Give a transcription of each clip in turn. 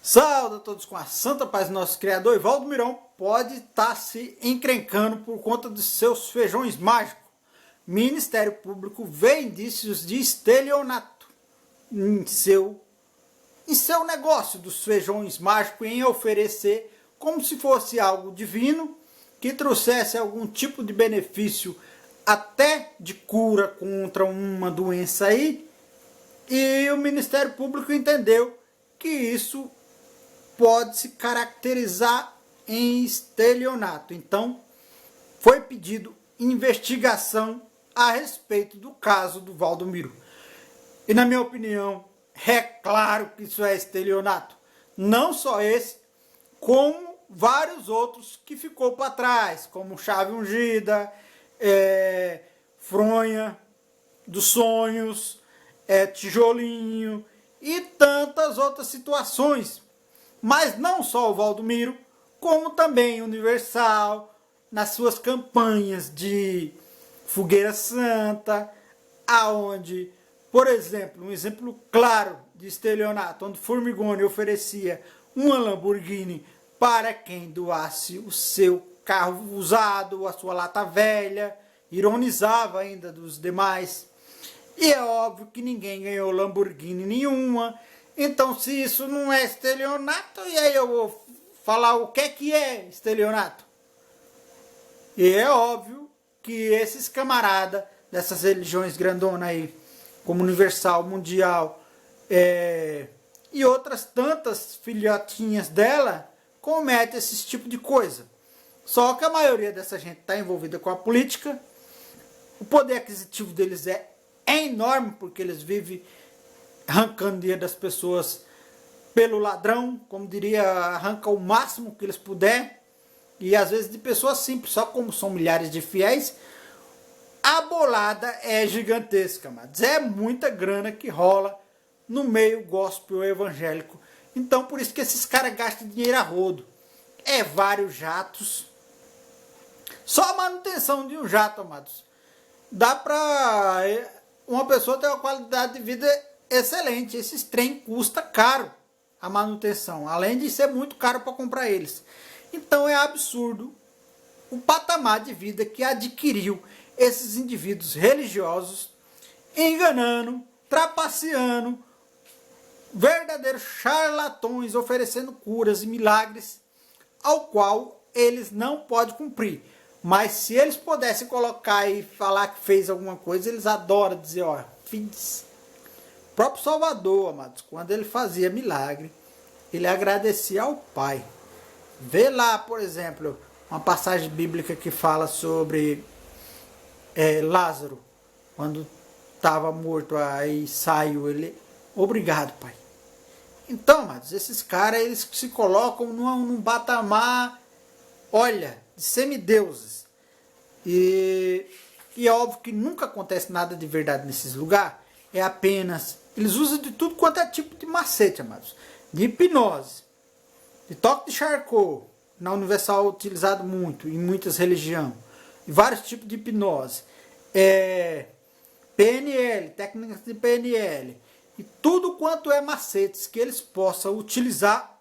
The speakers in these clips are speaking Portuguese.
Salve a todos com a santa paz do nosso Criador. Ivaldo Mirão pode estar se encrencando por conta dos seus feijões mágicos. Ministério Público vê indícios de estelionato em seu negócio dos feijões mágicos, em oferecer como se fosse algo divino, que trouxesse algum tipo de benefício, até de cura contra uma doença aí. E o Ministério Público entendeu que isso pode se caracterizar em estelionato. Então, foi pedido investigação a respeito do caso do Valdomiro. E na minha opinião, é claro que isso é estelionato. Não só esse, como vários outros que ficou para trás, como Chave Ungida, Fronha dos Sonhos, Tijolinho e tantas outras situações. Mas não só o Valdomiro, como também o Universal, nas suas campanhas de Fogueira Santa, aonde, por exemplo, um exemplo claro de estelionato, onde Formigoni oferecia uma Lamborghini para quem doasse o seu carro usado, a sua lata velha, ironizava ainda dos demais. E é óbvio que ninguém ganhou Lamborghini nenhuma. Então, se isso não é estelionato, e aí eu vou falar o que é estelionato? E é óbvio que esses camaradas dessas religiões grandonas aí, como Universal, Mundial, e outras tantas filhotinhas dela, cometem esse tipo de coisa. Só que a maioria dessa gente está envolvida com a política. O poder aquisitivo deles é enorme, porque eles vivem arrancando dinheiro das pessoas pelo ladrão, como diria, arranca o máximo que eles puderem, e às vezes de pessoas simples, só como são milhares de fiéis, a bolada é gigantesca, mas é muita grana que rola no meio gospel evangélico. Então por isso que esses caras gastam dinheiro a rodo. É vários jatos, só a manutenção de um jato, amados, dá pra uma pessoa ter uma qualidade de vida excelente. Esses trem custa caro a manutenção, além de ser muito caro para comprar eles. Então é absurdo o patamar de vida que adquiriu esses indivíduos religiosos, enganando, trapaceando, verdadeiros charlatões, oferecendo curas e milagres ao qual eles não podem cumprir. Mas se eles pudessem colocar e falar que fez alguma coisa, eles adoram dizer, ó, fiz. O próprio Salvador, amados, quando ele fazia milagre, ele agradecia ao Pai. Vê lá, por exemplo, uma passagem bíblica que fala sobre Lázaro, quando estava morto, aí saiu ele, obrigado, Pai. Então, amados, esses caras, eles se colocam num patamar, olha, de semideuses. E é óbvio que nunca acontece nada de verdade nesses lugares. É apenas, eles usam de tudo quanto é tipo de macete, amados. De hipnose, de toque de Charcot, na Universal utilizado muito, em muitas religiões. E vários tipos de hipnose. PNL, técnicas de PNL. E tudo quanto é macetes que eles possam utilizar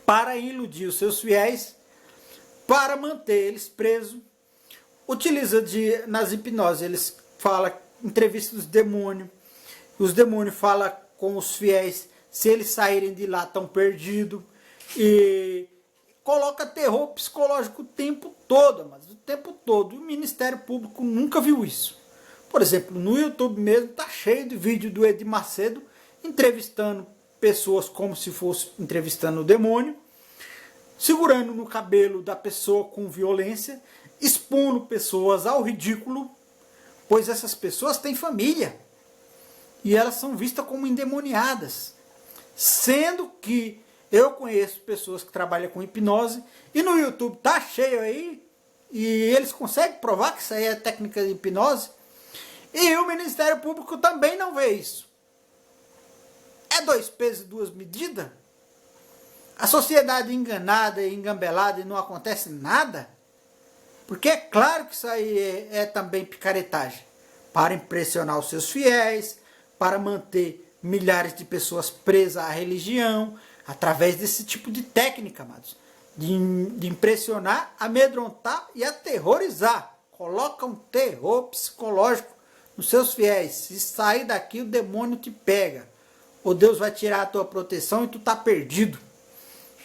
para iludir os seus fiéis, para manter eles presos. Utiliza nas hipnoses, eles falam, entrevista dos demônios. Os demônios falam com os fiéis, se eles saírem de lá estão perdidos. E coloca terror psicológico o tempo todo, mas o tempo todo. E o Ministério Público nunca viu isso. Por exemplo, no YouTube mesmo tá cheio de vídeo do Edir Macedo entrevistando pessoas como se fosse entrevistando o demônio, segurando no cabelo da pessoa com violência, expondo pessoas ao ridículo, pois essas pessoas têm família e elas são vistas como endemoniadas, sendo que eu conheço pessoas que trabalham com hipnose e no YouTube tá cheio aí e eles conseguem provar que isso aí é técnica de hipnose, e o Ministério Público também não vê isso. É 2 pesos e 2 medidas? A sociedade enganada e engambelada e não acontece nada? Porque é claro que isso aí é também picaretagem. Para impressionar os seus fiéis, para manter milhares de pessoas presas à religião, através desse tipo de técnica, amados, de impressionar, amedrontar e aterrorizar. Coloca um terror psicológico nos seus fiéis. Se sair daqui, o demônio te pega. Ou Deus vai tirar a tua proteção e tu tá perdido.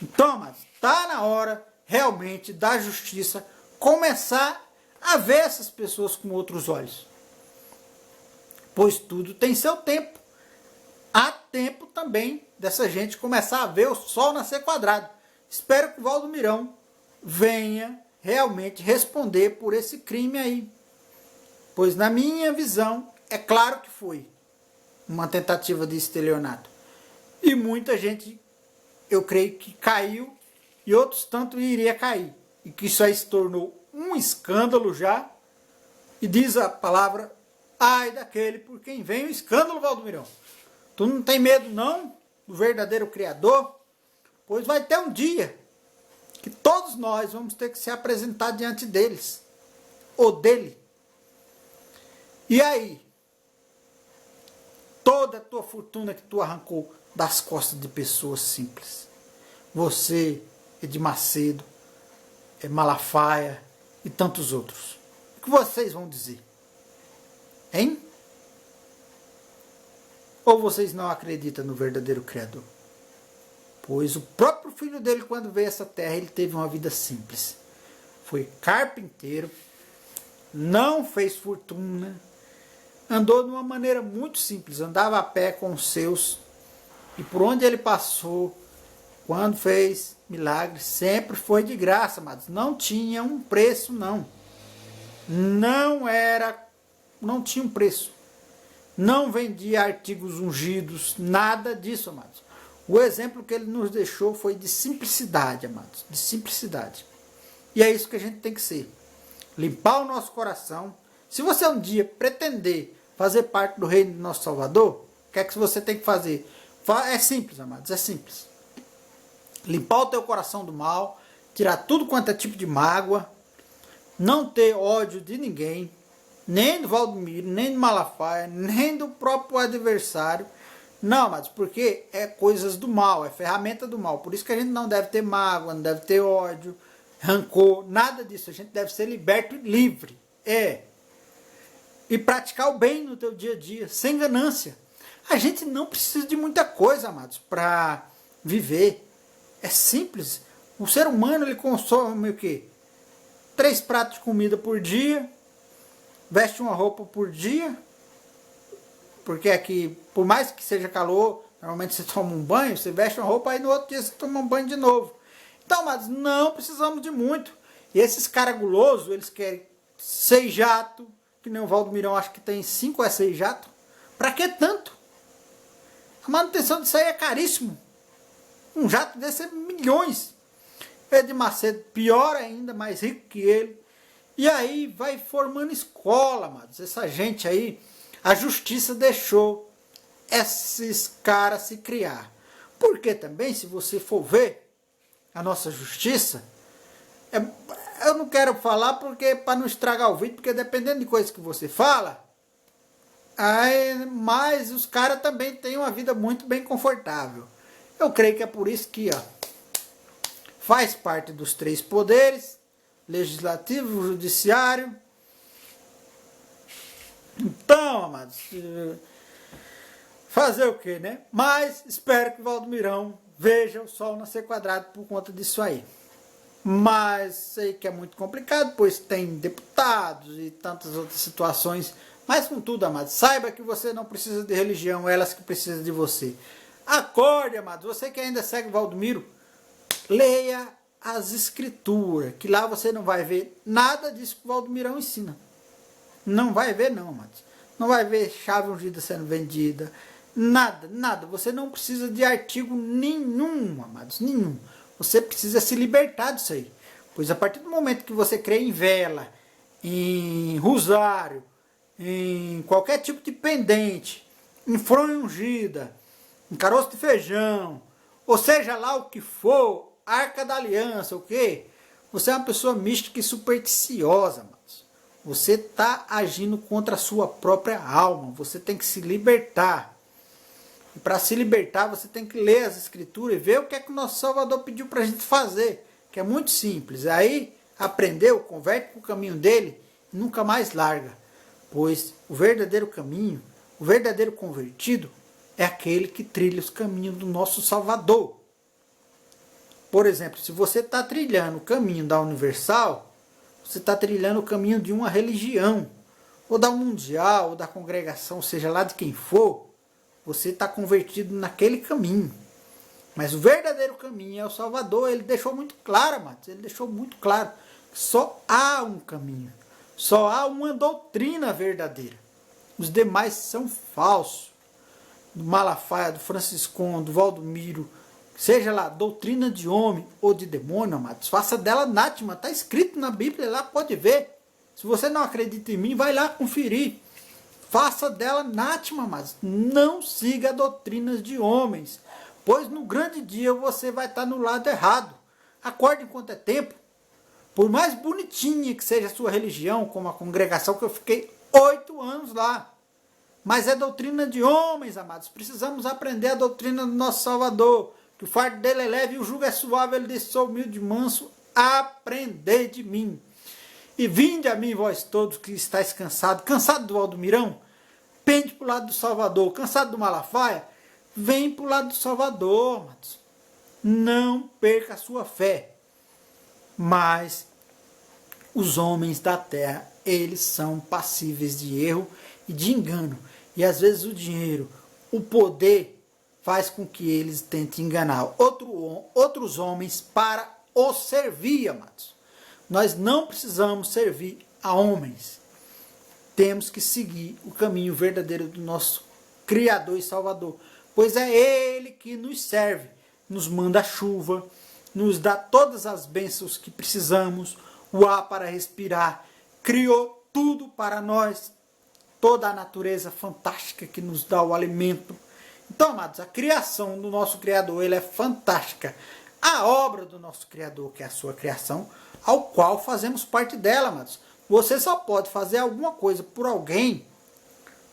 Então, amados, tá na hora realmente da justiça começar a ver essas pessoas com outros olhos. Pois tudo tem seu tempo. Há tempo também dessa gente começar a ver o sol nascer quadrado. Espero que o Valdomirão venha realmente responder por esse crime aí. Pois na minha visão, é claro que foi uma tentativa de estelionato. E muita gente, eu creio que caiu, e outros tanto iria cair. E que isso aí se tornou um escândalo já. E diz a palavra, ai daquele por quem vem o escândalo, Valdomirão. Tu não tem medo não do verdadeiro Criador? Pois vai ter um dia que todos nós vamos ter que se apresentar diante deles, ou dele. E aí, toda a tua fortuna que tu arrancou das costas de pessoas simples, você, Edir Macedo, Malafaia e tantos outros, o que vocês vão dizer? Hein? Ou vocês não acreditam no verdadeiro Criador? Pois o próprio filho dele, quando veio a essa terra, ele teve uma vida simples. Foi carpinteiro, não fez fortuna, andou de uma maneira muito simples, andava a pé com os seus, e por onde ele passou, quando fez milagres, sempre foi de graça, mas não tinha um preço, não. Não tinha um preço. Não vendia artigos ungidos, nada disso, amados. O exemplo que ele nos deixou foi de simplicidade, amados, de simplicidade. E é isso que a gente tem que ser. Limpar o nosso coração. Se você um dia pretender fazer parte do reino do nosso Salvador, o que é que você tem que fazer? É simples, amados, é simples. Limpar o teu coração do mal, tirar tudo quanto é tipo de mágoa, não ter ódio de ninguém, nem do Valdomiro, nem do Malafaia, nem do próprio adversário. Não, amados, porque é coisas do mal, é ferramenta do mal. Por isso que a gente não deve ter mágoa, não deve ter ódio, rancor, nada disso. A gente deve ser liberto e livre. E praticar o bem no teu dia a dia, sem ganância. A gente não precisa de muita coisa, amados, para viver. É simples. O ser humano, ele consome o quê? 3 pratos de comida por dia, veste uma roupa por dia, porque aqui, por mais que seja calor, normalmente você toma um banho, você veste uma roupa, aí no outro dia você toma um banho de novo. Então, mas não precisamos de muito. E esses caras gulosos, eles querem 6 jatos, que nem o Valdomirão acho que tem 5 ou 6 jatos. Pra que tanto? A manutenção disso aí é caríssimo. Um jato desse é milhões. Edir Macedo, pior ainda, mais rico que ele. E aí vai formando escola, amados. Essa gente aí, a justiça deixou esses caras se criar. Porque também, se você for ver a nossa justiça, eu não quero falar porque para não estragar o vídeo, porque dependendo de coisa que você fala, mas os caras também têm uma vida muito bem confortável. Eu creio que é por isso que faz parte dos 3 poderes, legislativo, judiciário. Então, amados, fazer o que, né? Mas espero que o Valdomirão veja o sol nascer quadrado por conta disso aí. Mas sei que é muito complicado, pois tem deputados e tantas outras situações. Mas contudo, amados, saiba que você não precisa de religião, elas que precisam de você. Acorde, amados, você que ainda segue o Valdomiro, leia as escrituras, que lá você não vai ver nada disso que o Valdomirão ensina. Não vai ver não, amados. Não vai ver chave ungida sendo vendida, nada, nada. Você não precisa de artigo nenhum, amados, nenhum. Você precisa se libertar disso aí. Pois a partir do momento que você crê em vela, em rosário, em qualquer tipo de pendente, em fronha ungida, em caroço de feijão, ou seja lá o que for, arca da aliança, o quê? Você é uma pessoa mística e supersticiosa, amados. Você está agindo contra a sua própria alma. Você tem que se libertar. E para se libertar, você tem que ler as escrituras e ver o que é que o nosso Salvador pediu para a gente fazer, que é muito simples. Aí, aprendeu, converte para o caminho dele e nunca mais larga. Pois o verdadeiro caminho, o verdadeiro convertido, é aquele que trilha os caminhos do nosso Salvador. Por exemplo, se você está trilhando o caminho da Universal, você está trilhando o caminho de uma religião, ou da mundial, ou da congregação, seja lá de quem for, você está convertido naquele caminho. Mas o verdadeiro caminho é o Salvador. Ele deixou muito claro, amados, ele deixou muito claro que só há um caminho, só há uma doutrina verdadeira. Os demais são falsos. Do Malafaia, do Franciscão, do Valdomiro, seja lá doutrina de homem ou de demônio, amados, faça dela anátema. Está escrito na Bíblia, lá pode ver. Se você não acredita em mim, vai lá conferir. Faça dela anátema, mas não siga doutrinas de homens, pois no grande dia você vai estar no lado errado. Acorde enquanto é tempo. Por mais bonitinha que seja a sua religião, como a congregação que eu fiquei 8 anos lá, mas é doutrina de homens, amados. Precisamos aprender a doutrina do nosso Salvador, que o fardo dele é leve e o jugo é suave. Ele disse: sou humilde e manso, aprendei de mim. E vinde a mim, vós todos que estáis cansados. Cansado do Valdomirão? Pende para o lado do Salvador. Cansado do Malafaia? Vem para o lado do Salvador, amados. Não perca a sua fé. Mas os homens da terra, eles são passíveis de erro e de engano. E às vezes o dinheiro, o poder, faz com que eles tentem enganar outros homens para os servir, amados. Nós não precisamos servir a homens. Temos que seguir o caminho verdadeiro do nosso Criador e Salvador. Pois é Ele que nos serve, nos manda a chuva, nos dá todas as bênçãos que precisamos, o ar para respirar, criou tudo para nós, toda a natureza fantástica que nos dá o alimento. Então, amados, a criação do nosso Criador, ele é fantástica. A obra do nosso Criador, que é a sua criação, ao qual fazemos parte dela, amados. Você só pode fazer alguma coisa por alguém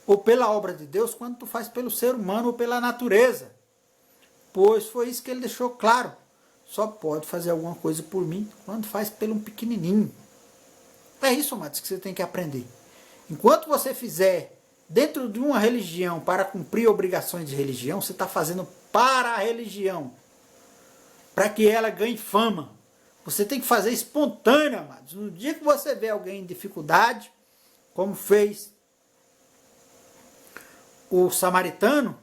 ou pela obra de Deus quando tu faz pelo ser humano ou pela natureza. Pois foi isso que ele deixou claro. Só pode fazer alguma coisa por mim quando faz pelo um pequenininho. É isso, amados, que você tem que aprender. Enquanto você fizer dentro de uma religião para cumprir obrigações de religião, você está fazendo para a religião, para que ela ganhe fama. Você tem que fazer espontâneo, amados. No dia que você vê alguém em dificuldade, como fez o samaritano,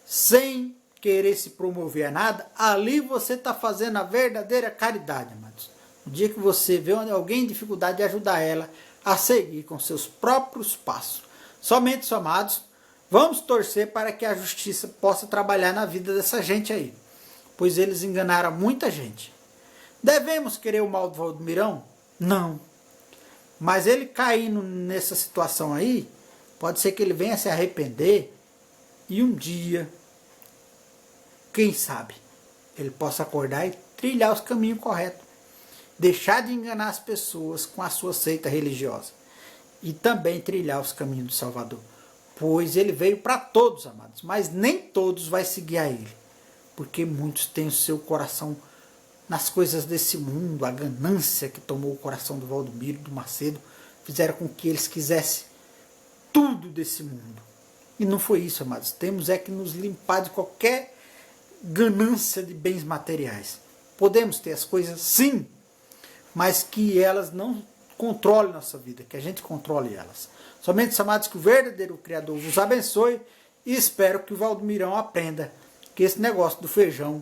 sem querer se promover a nada, ali você está fazendo a verdadeira caridade, amados. No dia que você vê alguém em dificuldade, ajudar ela a seguir com seus próprios passos. Somente isso, amados, vamos torcer para que a justiça possa trabalhar na vida dessa gente aí, pois eles enganaram muita gente. Devemos querer o mal do Valdomirão? Não. Mas ele caindo nessa situação aí, pode ser que ele venha se arrepender e um dia, quem sabe, ele possa acordar e trilhar os caminhos corretos. Deixar de enganar as pessoas com a sua seita religiosa. E também trilhar os caminhos do Salvador. Pois ele veio para todos, amados. Mas nem todos vai seguir a ele. Porque muitos têm o seu coração nas coisas desse mundo. A ganância que tomou o coração do Valdomiro, do Macedo, fizeram com que eles quisessem tudo desse mundo. E não foi isso, amados. Temos é que nos limpar de qualquer ganância de bens materiais. Podemos ter as coisas, sim, mas que elas não controlem nossa vida, que a gente controle elas. Somente, amados, que o verdadeiro Criador vos abençoe e espero que o Valdomirão aprenda que esse negócio do feijão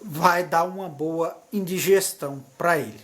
vai dar uma boa indigestão para ele.